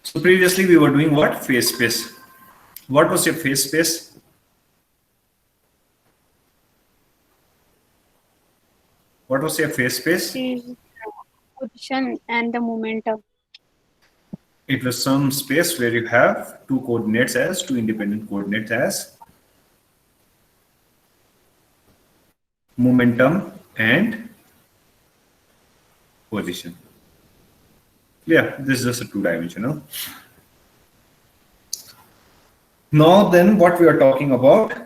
So previously we were doing what? Phase space. What was your phase space? What was your phase space? Is position and the momentum. It was some space where you have two coordinates as two independent coordinates as momentum and position. Yeah, this is just a two-dimensional. Now then what we are talking about,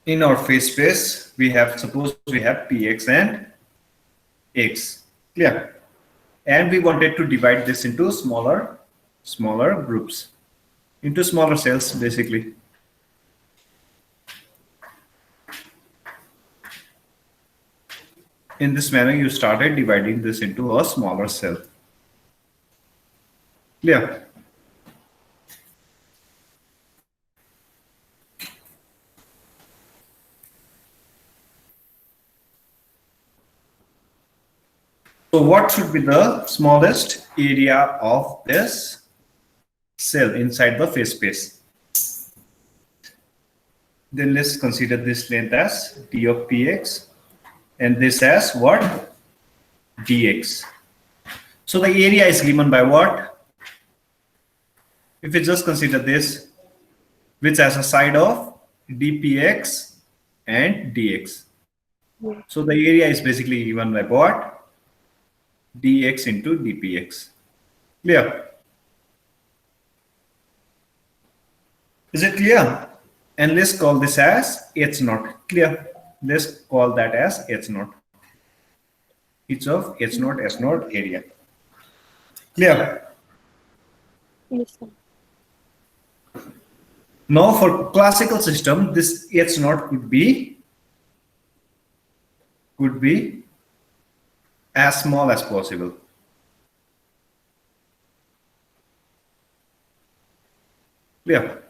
in our phase space, we have, suppose we have px and x. Clear? And we wanted to divide this into smaller groups, into smaller cells basically. In this manner, you started dividing this into a smaller cell. Clear? So what should be the smallest area of this cell inside the phase space? Then let's consider this length as d of px and this as what? Dx. So the area is given by what? If we just consider this, which has a side of dpx and dx. So the area is basically given by what? Dx into dpx. Clear? Is it clear? And let's call this as h naught. Clear? Let's call that as h naught. Each of h naught, s naught area. Clear? Yes, sir. Now for classical system, this h naught could be as small as possible. Clear?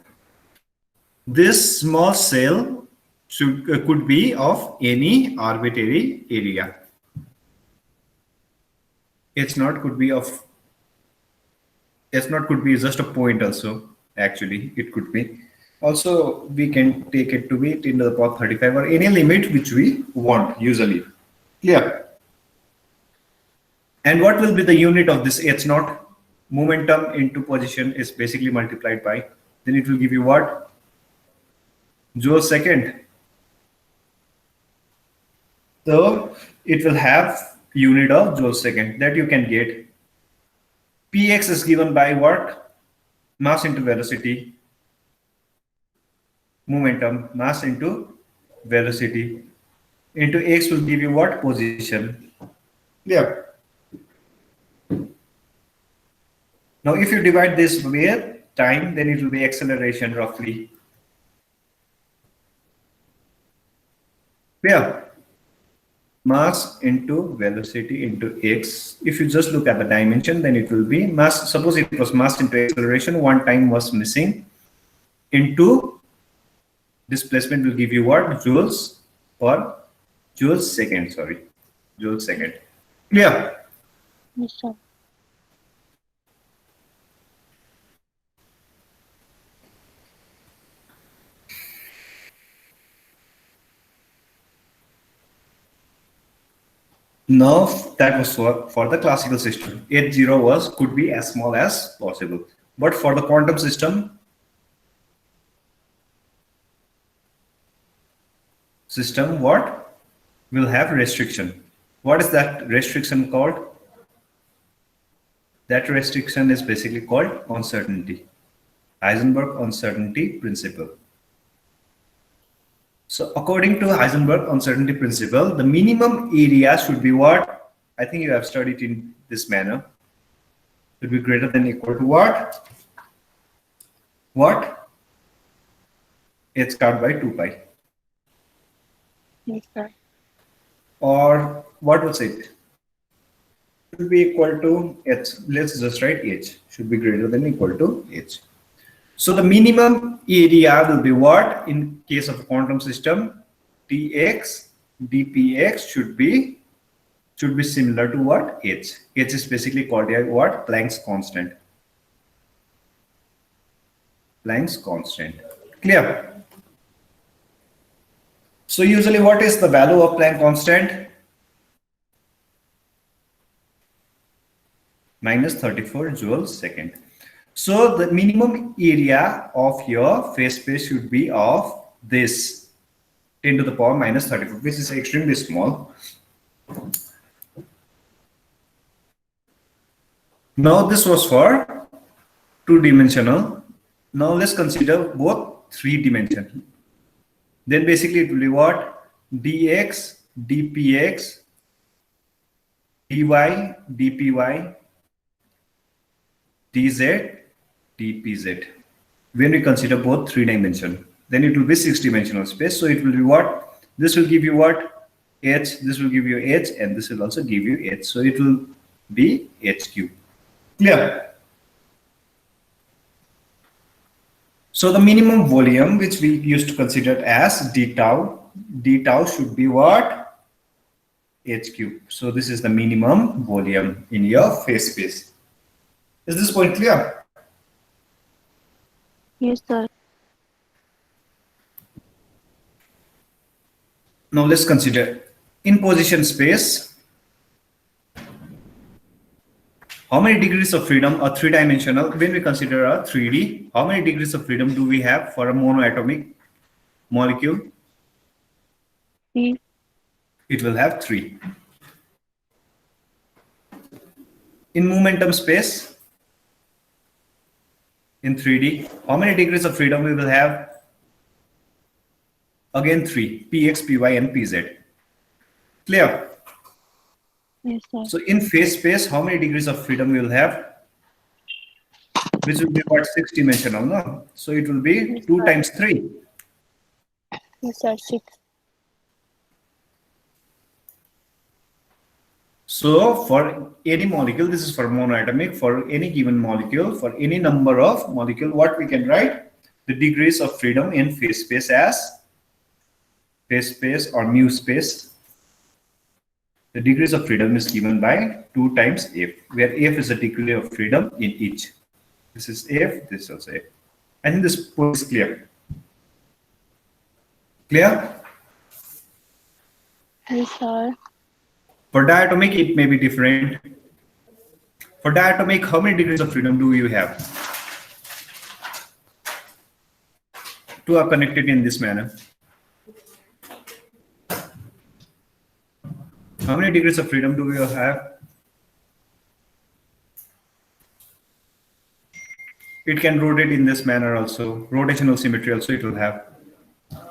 This small cell could be of any arbitrary area. H naught could be just a point also. Actually, it could be. Also, we can take it to be 10 to the power 35 or any limit which we want usually. Clear? And what will be the unit of this h naught? Momentum into position is basically multiplied by, then it will give you what? Joule second. So it will have unit of joule second that you can get. Px is given by what? Mass into velocity. Momentum, mass into velocity. Into x will give you what? Position. Yeah. Now if you divide this with time, then it will be acceleration roughly. Yeah. Mass into velocity into x. If you just look at the dimension, then it will be mass. Suppose it was mass into acceleration, one time was missing, into displacement will give you what? Joules or joules second, sorry. Joules second. Clear? Yes, sir. Now that was for the classical system. H0 could be as small as possible. But for the quantum system, what will have restriction? What is that restriction called? That restriction is basically called uncertainty. Heisenberg uncertainty principle. So according to Heisenberg uncertainty principle, the minimum area should be what? I think you have studied in this manner. Should be greater than equal to what? What? H squared by 2 pi. Yes, sir. or what was it? Should be equal to h. Let's just write h. Should be greater than equal to h. So the minimum area will be what? In case of a quantum system, dx dpx should be similar to what? H. H is basically called a what? Planck's constant. Planck's constant. Clear? So usually what is the value of Planck constant? Minus 34 joules second. So the minimum area of your phase space should be of this 10 to the power minus 34, which is extremely small. Now this was for two-dimensional. Now let's consider both three-dimensional. Then basically it will be what? dx, dpx, dy, dpy, dz, dpz. When we consider both three-dimensional, then it will be six-dimensional space. So it will be what? This will give you what? H, this will give you h, and this will also give you h. So it will be h cube. Clear? So the minimum volume which we used to consider as d tau should be what? H cube. So this is the minimum volume in your phase space. Is this point clear? Yes, sir. Now let's consider in position space. How many degrees of freedom are three-dimensional? When we consider a 3D, how many degrees of freedom do we have for a monoatomic molecule? 3. It will have 3. In momentum space, in 3D, how many degrees of freedom we will have? Again 3, px, py, and pz. Clear? Yes, sir. So in phase space, how many degrees of freedom we will have? Which will be what? 6-dimensional, no? So it will be Yes, 2 sir. times 3. Yes, sir. 6. So for any molecule, this is for monoatomic, for any given molecule, for any number of molecule, what we can write? The degrees of freedom in phase space as phase space or mu space. The degrees of freedom is given by 2 times f, where f is the degree of freedom in each. This is f, this is also f. I think this point is clear. Clear? Yes, sir. For diatomic, it may be different. For diatomic, how many degrees of freedom do you have? Two are connected in this manner. How many degrees of freedom do you have? It can rotate in this manner also. Rotational symmetry also it will have.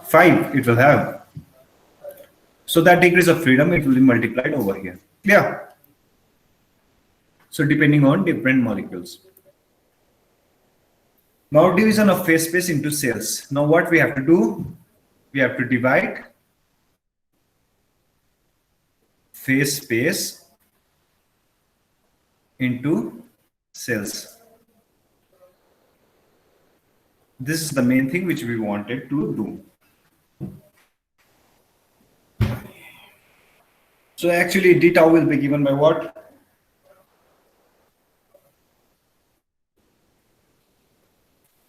5 it will have. So that degrees of freedom, it will be multiplied over here. Clear? So depending on different molecules. Now division of phase space into cells. Now what we have to do? We have to divide phase space into cells. This is the main thing which we wanted to do. So actually d tau will be given by what?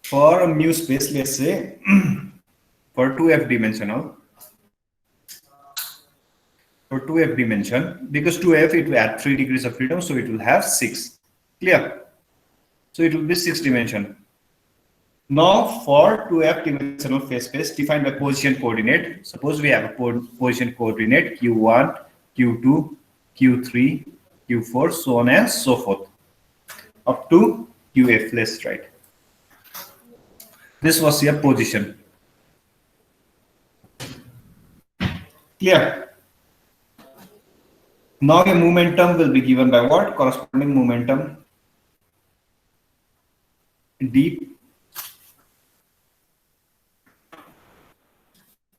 For a mu space, let's say for 2f dimensional, for 2f dimension, because 2f it will add 3 degrees of freedom, so it will have 6. Clear? So it will be 6 dimension. Now for 2f dimensional phase space defined by position coordinate, suppose we have a position coordinate q1, q2, q3, q4, so on and so forth, up to qf, let's write. This was your position. Clear? Now your momentum will be given by what? Corresponding momentum d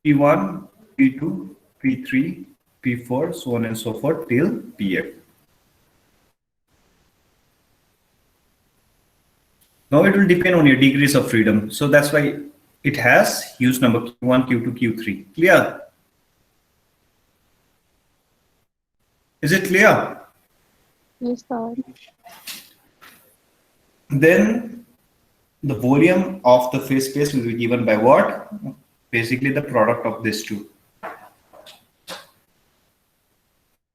p1, p2, p3, P4, so on and so forth till PF. Now it will depend on your degrees of freedom. So that's why it has huge number Q1, Q2, Q3. Clear? Is it clear? Yes, sir. Then the volume of the phase space will be given by what? Basically the product of these two.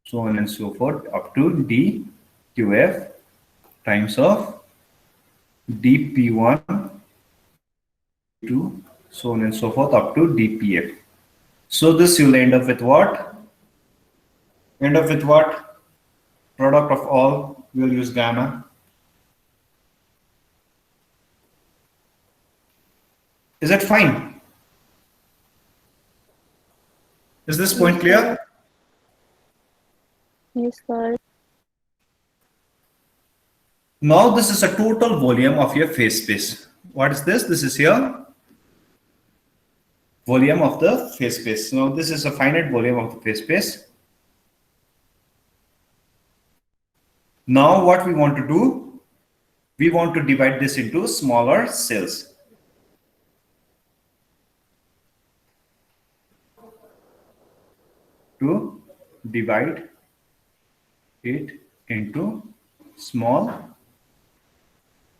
So on and so forth up to dQf times of dP1, 2, so on and so forth up to dPf. So this you'll end up with what? End up with what? Product of all, we'll use gamma. Is that fine? Is this point clear? Yes, sir. Now this is a total volume of your phase space. What is this? This is your volume of the phase space. Now this is a finite volume of the phase space. Now what we want to do, we want to divide this into smaller cells. To divide it into small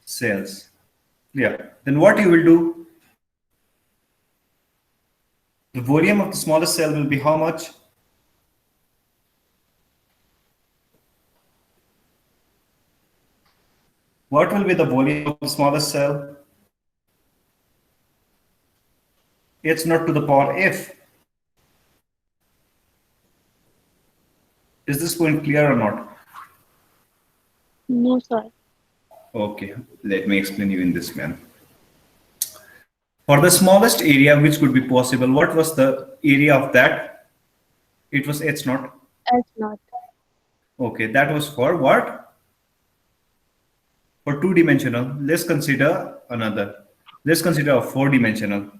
cells. Yeah. Then what you will do? The volume of the smallest cell will be how much? What will be the volume of the smallest cell? It's not to the power f. Is this point clear or not? No, sir. Okay, let me explain you in this manner. For the smallest area which could be possible, what was the area of that? It was H naught. H naught. Okay, that was for what? For two-dimensional. Let's consider another. Let's consider a four-dimensional.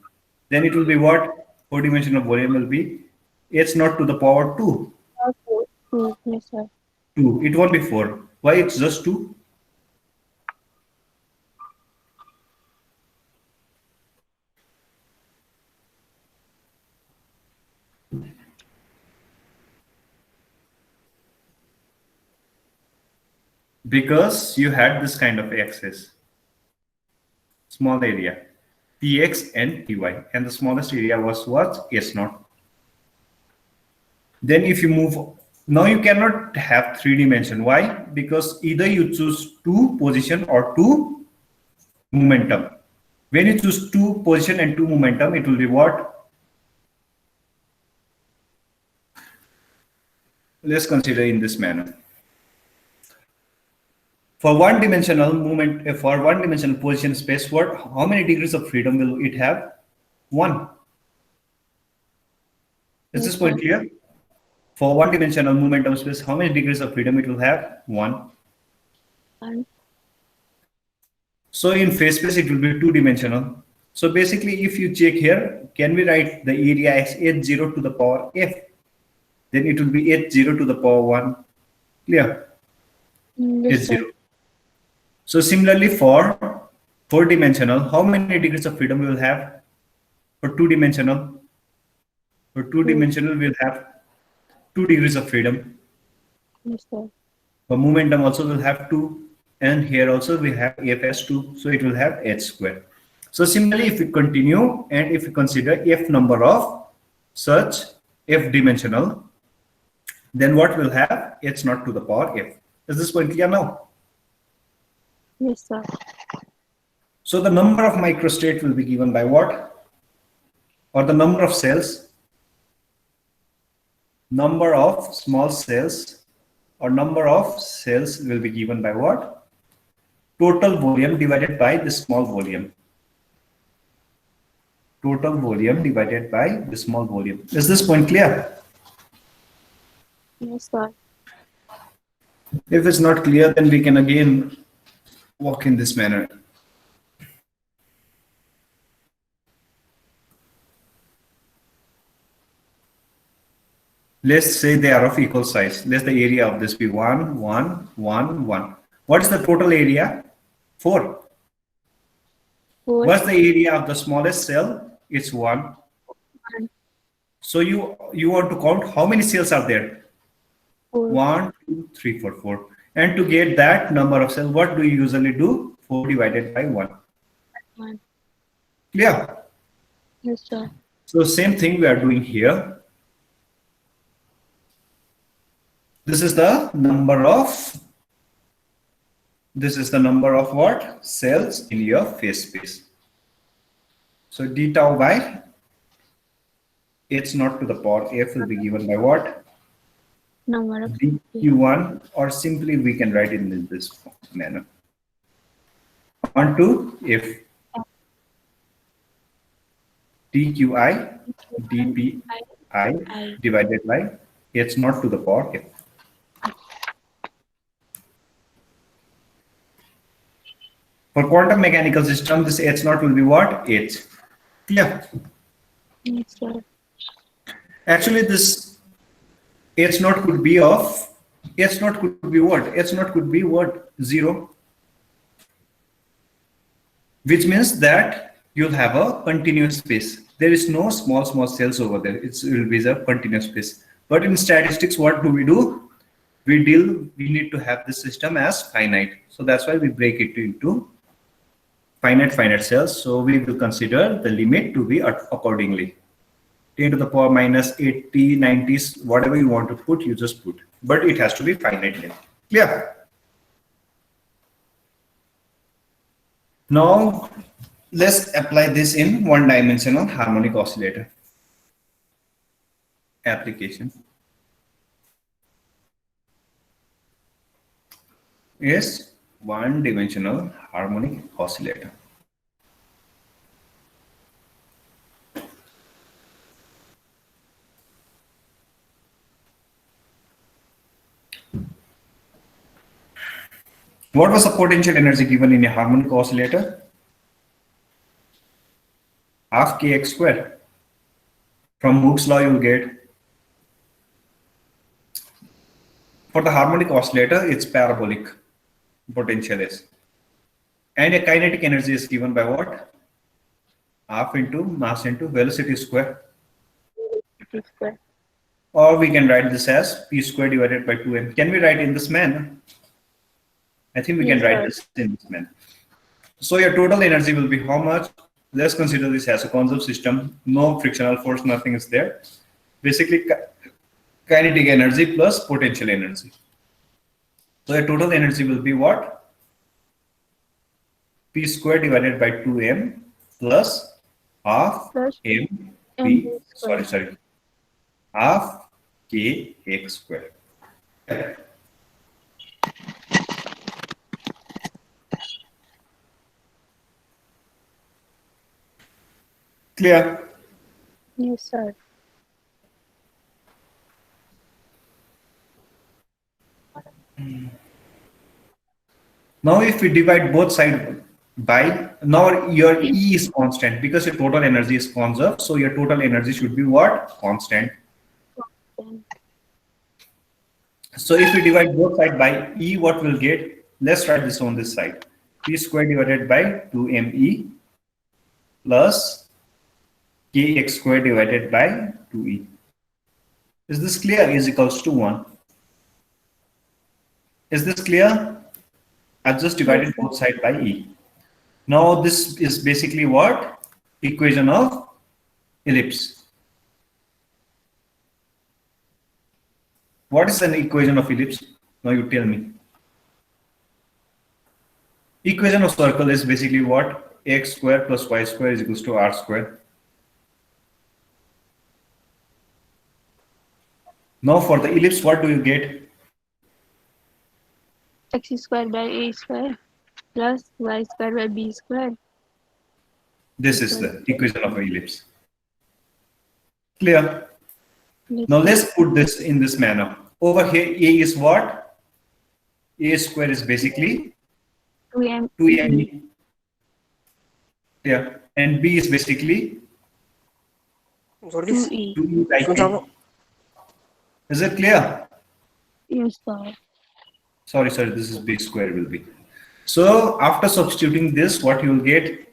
Then it will be what? Four-dimensional volume will be H naught to the power 2. Okay. Yes, sir. 2. It won't be 4. Why it's just 2? Because you had this kind of axis, small area, Px and Py, and the smallest area was what? S naught. Then if you move, now you cannot have 3D. Why? Because either you choose 2 position or 2 momentum. When you choose 2 position and 2 momentum, it will be what? Let's consider in this manner. For one-dimensional movement, for one-dimensional position space, what? How many degrees of freedom will it have? 1. Is this point clear? For one-dimensional momentum space, how many degrees of freedom it will have? 1. So in phase space, it will be 2-dimensional. So basically, if you check here, can we write the area as h0 to the power f? Then it will be h0 to the power 1. Clear? Yes, H0. So similarly, for four-dimensional, how many degrees of freedom we will have? For two-dimensional, we'll have 2 degrees of freedom. Yes, sir. For momentum also will have 2, and here also we have f as 2, so it will have h square. So similarly, if we continue and if we consider f number of such f-dimensional, then what will have? H naught to the power f. Is this point clear now? Yes, sir. So the number of microstate will be given by what? Or the number of cells, number of small cells, or number of cells will be given by what? Total volume divided by the small volume. Total volume divided by the small volume. Is this point clear? Yes, sir. If it's not clear, then we can again walk in this manner. Let's say they are of equal size. Let the area of this be 1, 1, 1, 1. What is the total area? 4. 4, What's the area of the smallest cell? It's 1. 1, So you want to count how many cells are there? 4, 1, 2, 3, 4, 4. And to get that number of cells, what do you usually do? 4 divided by 1. 1. Clear? Yes, sir. So same thing we are doing here. This is the number of what? Cells in your phase space. So d tau by h naught to the power f will be given by what? Number of dq1, or simply we can write it in this manner. On to f dqi dpi divided by h naught to the power f. For quantum mechanical system, this h naught will be what? H. Clear? Yes, sir. Actually, this h naught could be of h naught could be what? H naught could be what? 0. Which means that you'll have a continuous space. There is no small cells over there. It will be a continuous space. But in statistics, what do? We need to have this system as finite. So that's why we break it into finite cells. So we will consider the limit to be accordingly. 10 to the power minus 80, 90s, whatever you want to put, you just put. But it has to be finite length. Clear? Now, let's apply this in one-dimensional harmonic oscillator application. Is one-dimensional harmonic oscillator. What was the potential energy given in a harmonic oscillator? Half kx square. From Hooke's law, you will get. For the harmonic oscillator, it's parabolic potential is. And a kinetic energy is given by what? Half into mass into velocity square. Square. Or we can write this as p square divided by 2m. Can we write in this manner? I think we can write this in this manner. So your total energy will be how much? Let's consider this as a conserved system. No frictional force, nothing is there. Basically, kinetic energy plus potential energy. So your total energy will be what? P square divided by 2m plus half m p. Sorry. Half kx square. Clear? Yes, sir. Now if we divide both sides by, now your E is constant because your total energy is conserved. So your total energy should be what? Constant. So if we divide both sides by E, what we'll get? Let's write this on this side. P square divided by 2me plus kx square divided by 2e. Is this clear? Is equals to 1. Is this clear? I've just divided both sides by e. Now this is basically what? Equation of ellipse. What is an equation of ellipse? Now you tell me. Equation of circle is basically what? X square plus y square is equals to r square. Now for the ellipse, what do you get? X square by a square plus y square by b square. This is the equation of an ellipse. Clear? Yes. Now let's put this in this manner. Over here, a is what? A square is basically 2me. Yeah. And b is basically 2e. 2e by k. Is it clear? Yes, sir. Sorry, this is b square will be. So after substituting this, what you will get,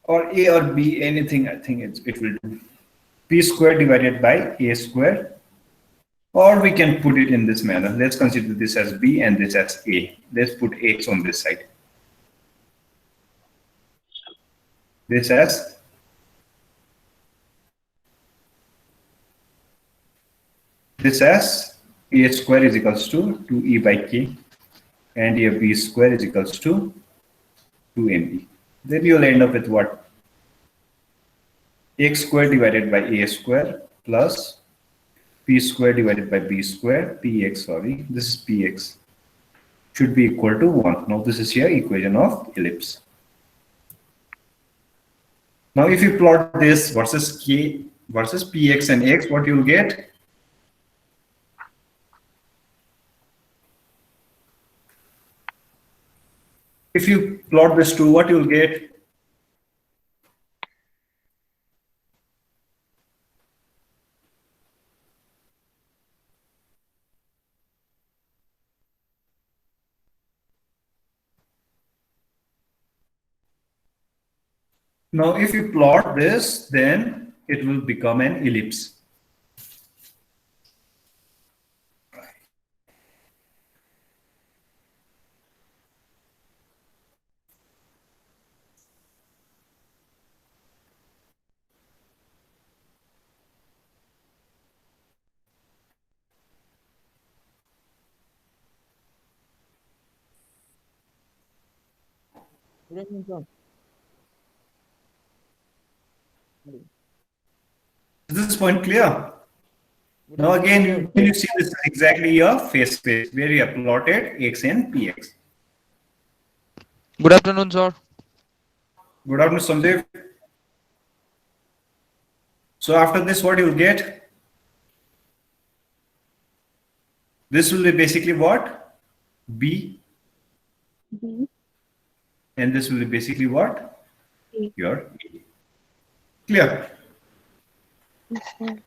or a or b, anything, I think it will do. P square divided by a square, or we can put it in this manner. Let's consider this as b and this as a. Let's put x on this side. This as a square is equals to 2e by k, and a b square is equals to 2mb. Then you'll end up with what? X square divided by a square plus p square divided by b square, px, sorry, this is px, should be equal to 1. Now this is here equation of ellipse. Now if you plot this versus k versus px and x, what you'll get? If you plot this to, what you'll get? Now if you plot this, then it will become an ellipse. Good afternoon, sir. Is this point clear? Now again, you see this is exactly your face space where you have plotted x and px. Good afternoon, sir. Good afternoon, Sandeep. So after this, what you'll get? This will be basically what? B. B. And this will be basically what? A. Your A. Clear? Yes, sir.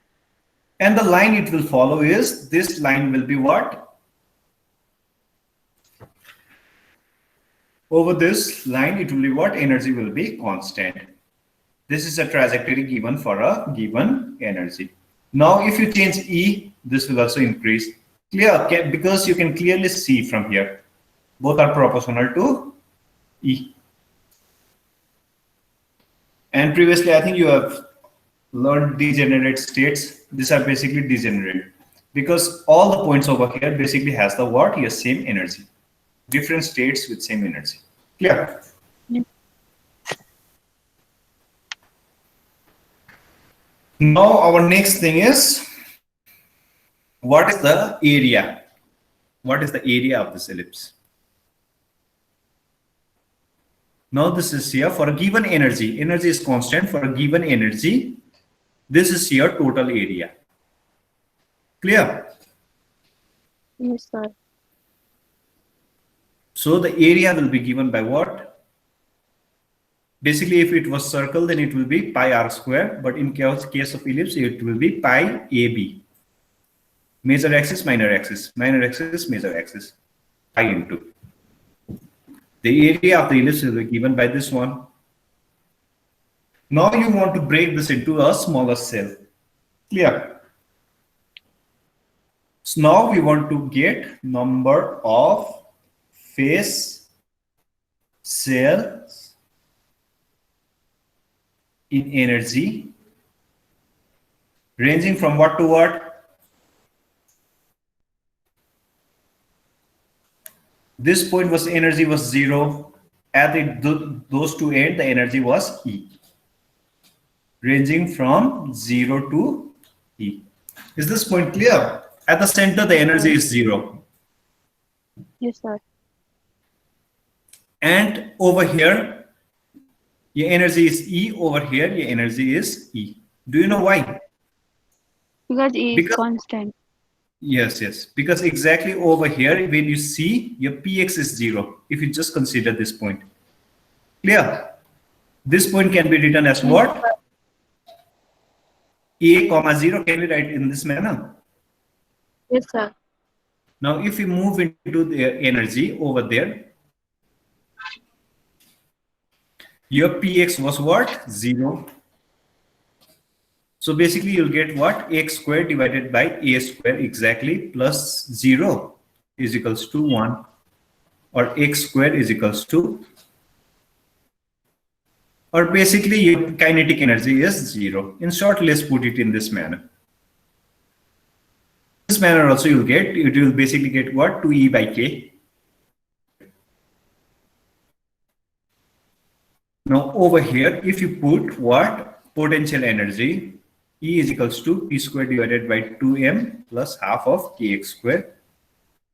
And the line it will follow is, this line will be what? Over this line, it will be what? Energy will be constant. This is a trajectory given for a given energy. Now, if you change E, this will also increase. Clear? Because you can clearly see from here. Both are proportional to E. And previously, I think you have learned degenerate states. These are basically degenerate. Because all the points over here basically has the what? Your same energy. Different states with same energy. Clear? Yeah. Now our next thing is, what is the area? What is the area of this ellipse? Now this is here for a given energy. Energy is constant for a given energy. This is your total area. Clear? Yes, sir. So the area will be given by what? Basically, if it was circle, then it will be pi r square. But in case of ellipse, it will be pi ab. Major axis, minor axis, major axis, pi into. The area of the ellipse will be given by this one. Now you want to break this into a smaller cell. Clear? So now we want to get number of face cells in energy ranging from what to what? This point was energy was 0. At those two ends, the energy was E. Ranging from 0 to E. Is this point clear? At the center, the energy is 0. Yes, sir. And over here, your energy is E. Over here, your energy is E. Do you know why? Because E is constant. Yes. Because exactly over here, when you see, your px is 0. If you just consider this point. Clear? This point can be written as what? A comma 0, can we write in this manner? Yes, sir. Now, if we move into the energy over there, your Px was what? 0. So basically, you'll get what? X squared divided by A square exactly plus 0 is equals to 1. Or X squared is equals to, or basically your kinetic energy is 0. In short, let's put it in this manner. This manner also you'll get, it will basically get what? 2E by K. Now over here, if you put what? Potential energy, E is equals to P squared divided by 2M plus half of Kx squared.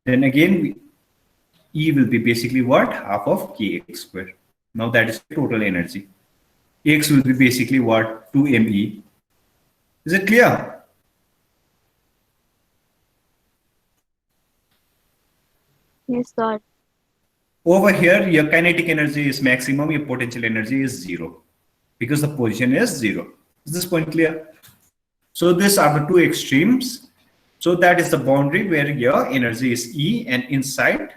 Then again, E will be basically what? Half of Kx squared. Now that is total energy. X will be basically what? 2ME. Is it clear? Yes, sir. Over here, your kinetic energy is maximum, your potential energy is 0 because the position is 0. Is this point clear? So these are the two extremes. So that is the boundary where your energy is E, and inside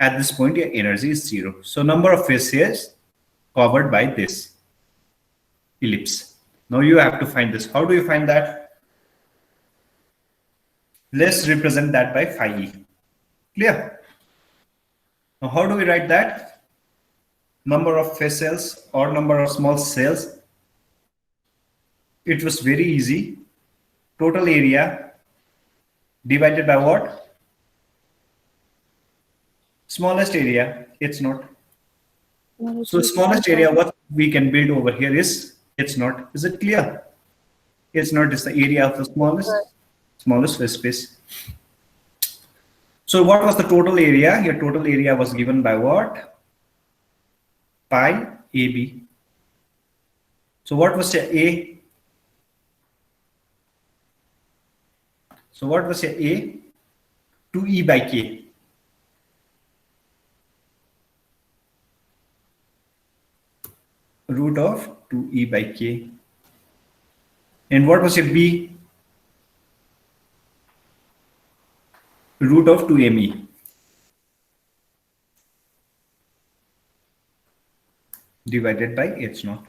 at this point your energy is 0. So number of phases covered by this ellipse. Now you have to find this. How do you find that? Let's represent that by phi E. Clear? Now, how do we write that? Number of phase cells or number of small cells. It was very easy. Total area divided by what? Smallest area, H naught. So smallest area what we can build over here is H naught. Is it clear? H naught is the area of the smallest phase space. So what was the total area? Your total area was given by what? Pi AB. So what was your A? So what was your A? 2E by K. Root of 2E by K. And what was your B? Root of 2ME. Divided by H naught.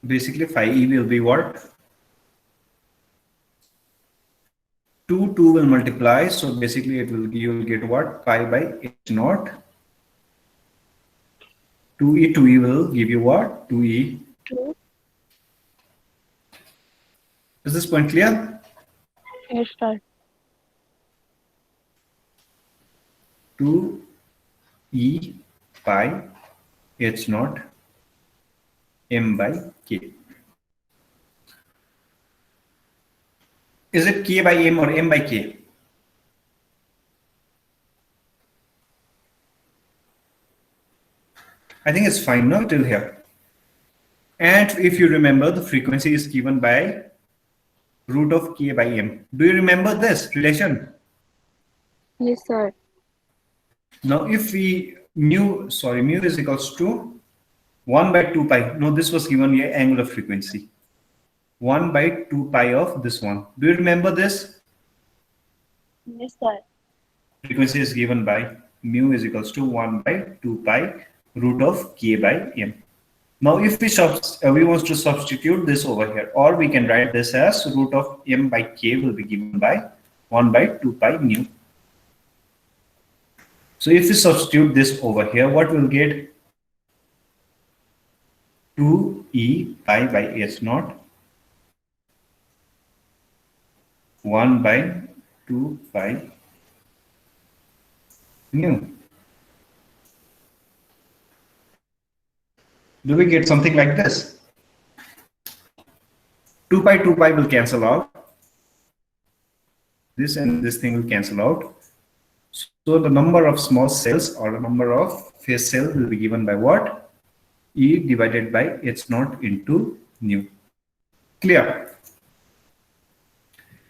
Basically, phi E will be what? 2 will multiply. So basically, you will get what? Pi by H naught. 2E will give you what? 2E. 2. Is this point clear? Yes, sir. 2E pi H naught M by K. Is it K by M or M by K? I think it's fine now till here. And if you remember, the frequency is given by root of K by M. Do you remember this relation? Yes, sir. Now, if we mu is equals to 1 by 2 pi. No, this was given here angular frequency. 1 by 2 pi of this one. Do you remember this? Yes, sir. Frequency is given by mu is equals to 1 by 2 pi root of K by M. Now, if we want to substitute this over here, or we can write this as root of M by K will be given by 1 by 2 pi mu. So if we substitute this over here, what we'll get? 2E pi by H naught 1 by 2 pi mu. Do we get something like this? 2 pi will cancel out. This and this thing will cancel out. So the number of small cells or the number of phase cells will be given by what? E divided by H naught into nu. Clear?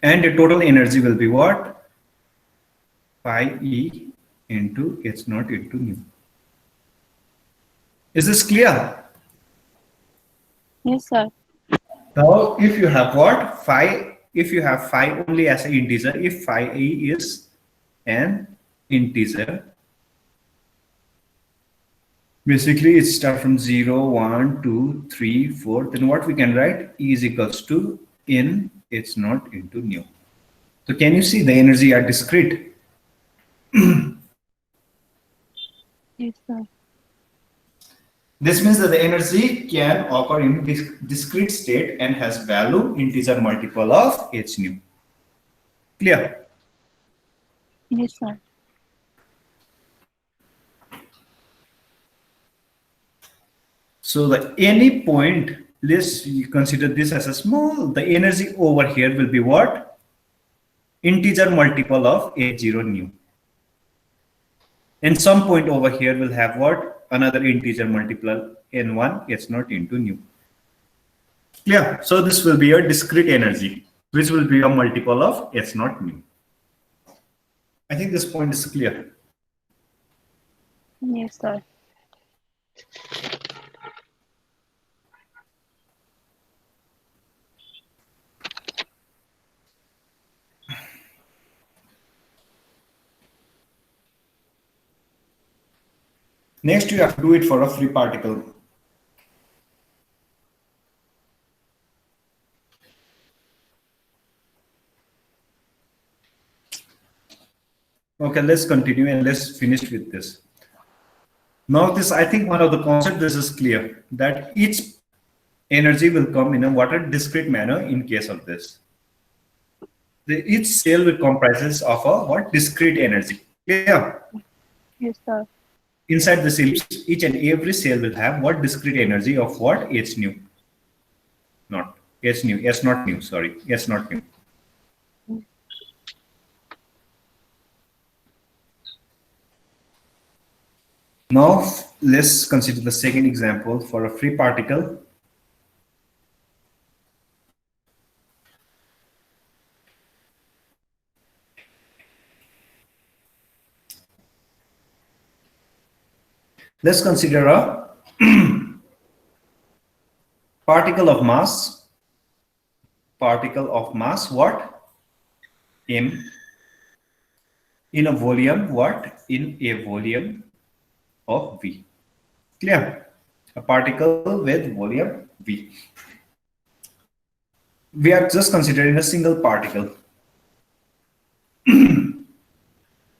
And the total energy will be what? Pi E into H naught into nu. Is this clear? Yes, sir. Now, if you have what? Phi, if you have phi only as an integer, if phi a is an integer, basically it starts from 0, 1, 2, 3, 4, then what we can write? E is equals to in H naught into nu. So can you see the energy are discrete? Yes, sir. This means that the energy can occur in discrete state and has value integer multiple of H nu. Clear? Yes, sir. So the any point, let's consider this as a small, the energy over here will be what? Integer multiple of H0 nu. And some point over here will have what? Another integer multiple N1 H0 into nu. Clear? So this will be a discrete energy, which will be a multiple of H0 nu. I think this point is clear. Yes, sir. Next, you have to do it for a free particle. Okay, let's continue and let's finish with this. Now this, I think one of the concepts, this is clear, that each energy will come in a what discrete manner in case of this. Each cell will comprises of a what discrete energy. Clear? Yes, sir. Inside the cell, each and every cell will have what discrete energy of what H nu. Not H nu, S not nu, sorry, S not nu. Now let's consider the second example for a free particle. Let's consider a particle of mass what? M, in a volume what? In a volume of V. Clear? A particle with volume V. We are just considering a single particle.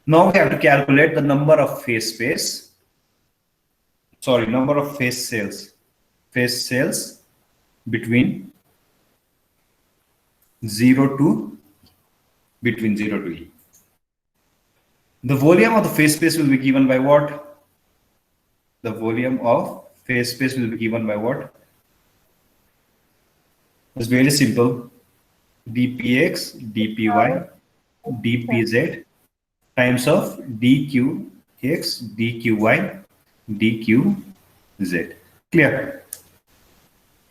Now we have to calculate the number of phase cells between 0 to E. The volume of the phase space will be given by what? The volume of phase space will be given by what? It's very simple. dpx, dpy, dpz times of dqx, dqy, dqz. Clear?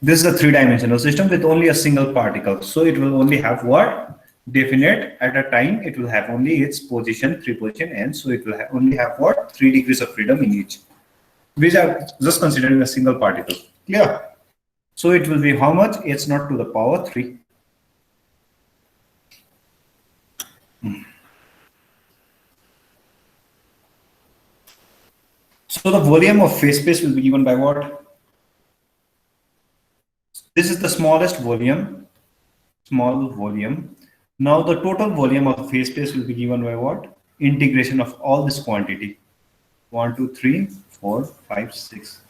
This is a three-dimensional system with only a single particle. So it will only have what? Definite at a time. It will have only its position, 3 position, and so it will only have what? 3 degrees of freedom in each. We are just considering a single particle. Clear? So it will be how much? H naught to the power 3. So the volume of phase space will be given by what? This is the smallest volume, small volume. Now the total volume of phase space will be given by what? Integration of all this quantity. 1, 2, 3, 4, 5, 6.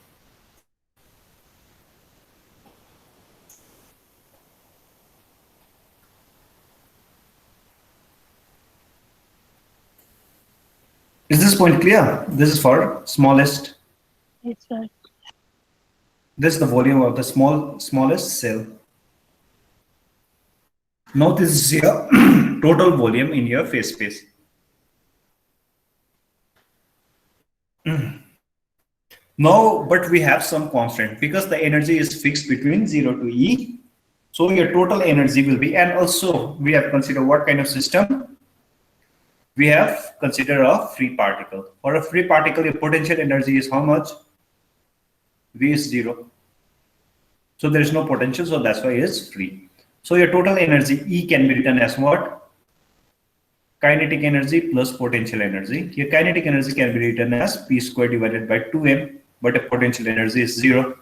Is this point clear? This is for smallest. Yes, sir. This is the volume of the smallest cell. Now this is your total volume in your phase space. Now, but we have some constant because the energy is fixed between 0 to E. So your total energy will be, and also we have considered what kind of system? We have considered a free particle. For a free particle, your potential energy is how much? V is 0. So there is no potential, so that's why it's free. So your total energy E can be written as what? Kinetic energy plus potential energy. Your kinetic energy can be written as P square divided by 2m, but the potential energy is 0.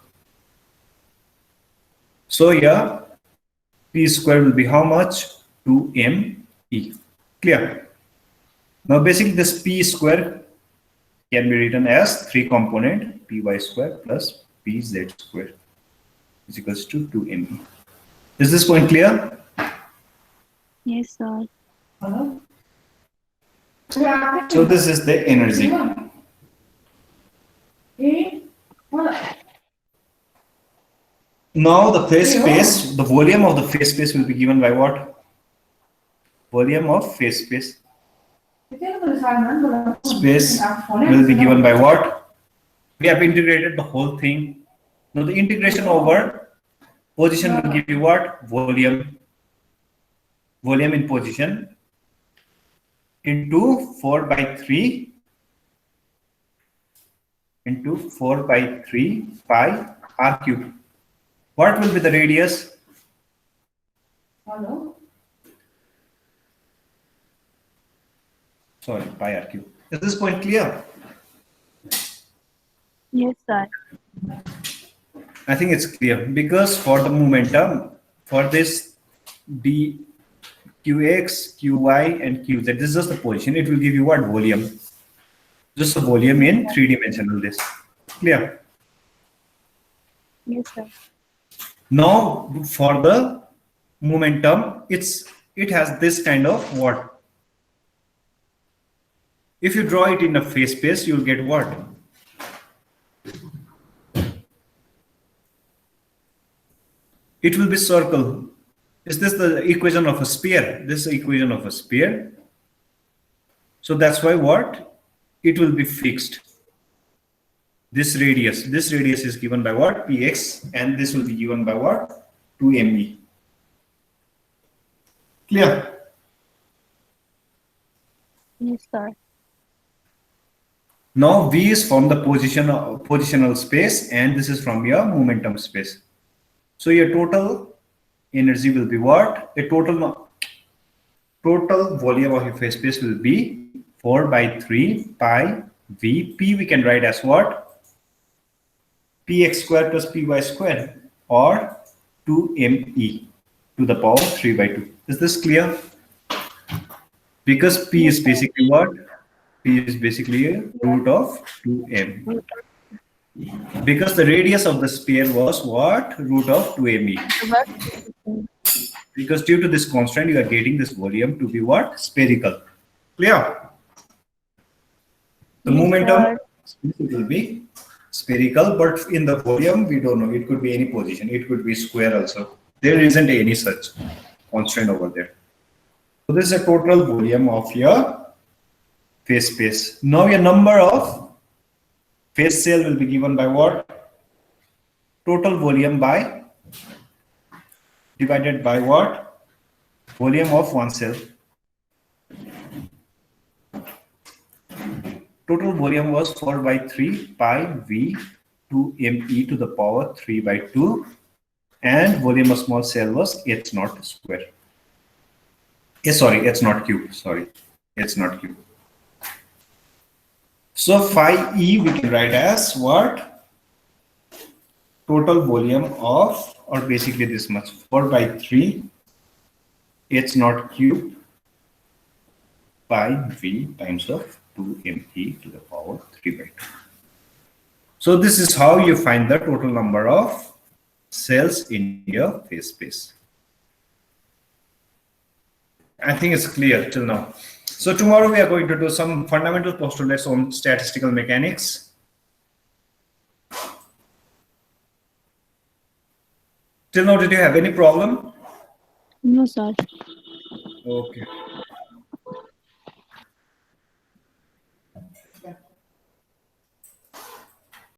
So your P square will be how much? 2me. Clear? Now basically this P square can be written as 3 component Py square plus Pz square is equals to 2me. Is this point clear? Yes, sir. So this is the energy. Now the phase space, the volume of the phase space will be given by what? Volume of phase space. Space will be given by what? We have integrated the whole thing. Now the integration over position will give you what? Volume. Volume in position into 4 by 3 into 4 by 3 pi r cube. What will be the radius? Sorry, pi r cube. Is this point clear? Yes, sir. I think it's clear because for the momentum, for this d qx, qy, and qz, this is just the position. It will give you what? Volume. Just the volume in 3-dimensional this. Clear? Yes, sir. Now for the momentum, it has this kind of what? If you draw it in a phase space, you'll get what? It will be circle. Is this the equation of a sphere? This is the equation of a sphere. So that's why what? It will be fixed. This radius is given by what? Px, and this will be given by what? 2me. Clear? Yes, sir. Now V is from the positional space, and this is from your momentum space. So your total energy will be what? The total volume of your phase space will be 4 by 3 pi V. P we can write as what? Px square plus Py square, or 2me to the power 3 by 2. Is this clear? Because P is basically what? P is basically a root of 2m. Because the radius of the sphere was what? Root of 2me. Because due to this constant, you are getting this volume to be what? Spherical. Clear? The Yes, momentum sir. will be spherical, but in the volume, we don't know. It could be any position. It could be square also. There isn't any such constant over there. So this is a total volume of your phase space. Now your number of phase cell will be given by what? Total volume by divided by what? Volume of one cell. Total volume was 4 by 3 pi v 2me to the power 3 by 2, and volume of small cell was h naught square. Sorry, h naught cube. Sorry, h naught cube. So phi e we can write as what? Total volume of, or basically this much, 4 by 3 h naught cube pi v times of 2me to the power 3 by 2. So this is how you find the total number of cells in your phase space. I think it's clear till now. So tomorrow we are going to do some fundamental postulates on statistical mechanics. Till now, did you have any problem? No, sir. Okay.